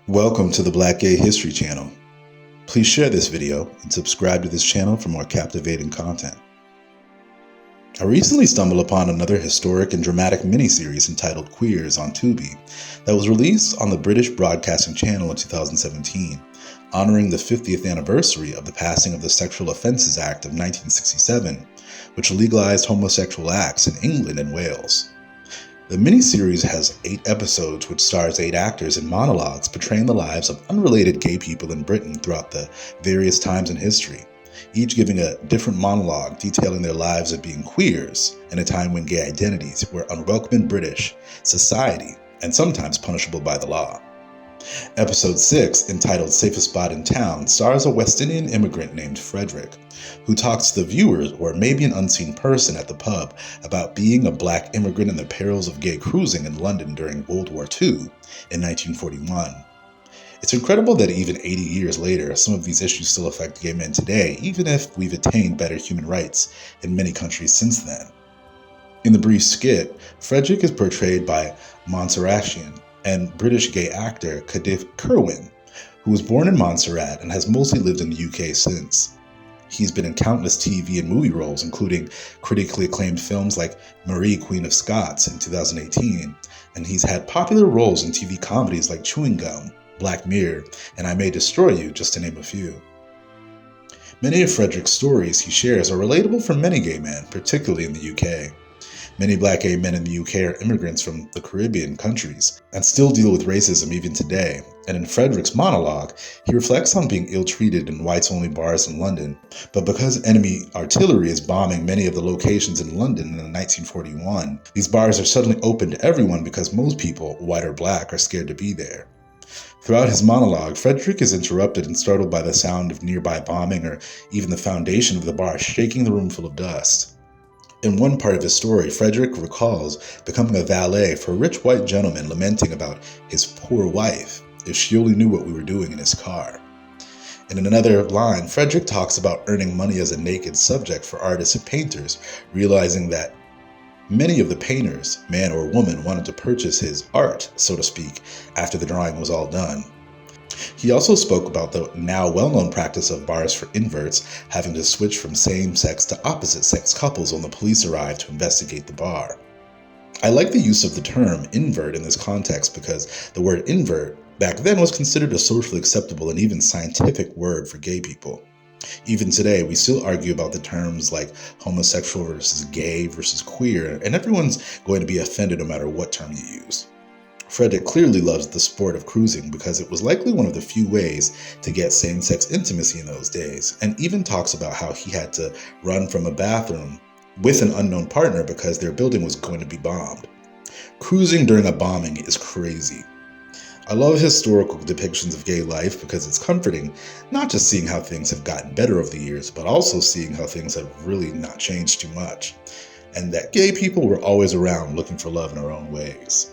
Welcome to the Black Gay History Channel. Please share this video and subscribe to this channel for more captivating content. I recently stumbled upon another historic and dramatic miniseries entitled Queers on Tubi that was released on the British Broadcasting Channel in 2017, honoring the 50th anniversary of the passing of the Sexual Offences Act of 1967, which legalized homosexual acts in England and Wales. The miniseries has 8 episodes which stars 8 actors in monologues portraying the lives of unrelated gay people in Britain throughout the various times in history, each giving a different monologue detailing their lives of being queers in a time when gay identities were unwelcome in British society and sometimes punishable by the law. Episode 6, entitled Safest Spot in Town, stars a West Indian immigrant named Frederick, who talks to the viewers, or maybe an unseen person at the pub, about being a black immigrant and the perils of gay cruising in London during World War II in 1941. It's incredible that even 80 years later, some of these issues still affect gay men today, even if we've attained better human rights in many countries since then. In the brief skit, Frederick is portrayed by Montserratian and British gay actor Cadif Kirwan, who was born in Montserrat and has mostly lived in the UK since. He's been in countless TV and movie roles, including critically acclaimed films like Marie, Queen of Scots in 2018, and he's had popular roles in TV comedies like Chewing Gum, Black Mirror, and I May Destroy You, just to name a few. Many of Frederick's stories he shares are relatable for many gay men, particularly in the UK. Many black gay men in the UK are immigrants from the Caribbean countries and still deal with racism even today. And in Frederick's monologue, he reflects on being ill-treated in whites-only bars in London. But because enemy artillery is bombing many of the locations in London in 1941, these bars are suddenly open to everyone because most people, white or black, are scared to be there. Throughout his monologue, Frederick is interrupted and startled by the sound of nearby bombing or even the foundation of the bar shaking the room full of dust. In one part of his story, Frederick recalls becoming a valet for a rich white gentleman lamenting about his poor wife if she only knew what we were doing in his car. And in another line, Frederick talks about earning money as a naked subject for artists and painters, realizing that many of the painters, man or woman, wanted to purchase his art, so to speak, after the drawing was all done. He also spoke about the now well-known practice of bars for inverts having to switch from same-sex to opposite-sex couples when the police arrive to investigate the bar. I like the use of the term invert in this context because the word invert back then was considered a socially acceptable and even scientific word for gay people. Even today, we still argue about the terms like homosexual versus gay versus queer, and everyone's going to be offended no matter what term you use. Frederick clearly loves the sport of cruising because it was likely one of the few ways to get same-sex intimacy in those days, and even talks about how he had to run from a bathroom with an unknown partner because their building was going to be bombed. Cruising during a bombing is crazy. I love historical depictions of gay life because it's comforting, not just seeing how things have gotten better over the years, but also seeing how things have really not changed too much, and that gay people were always around looking for love in our own ways.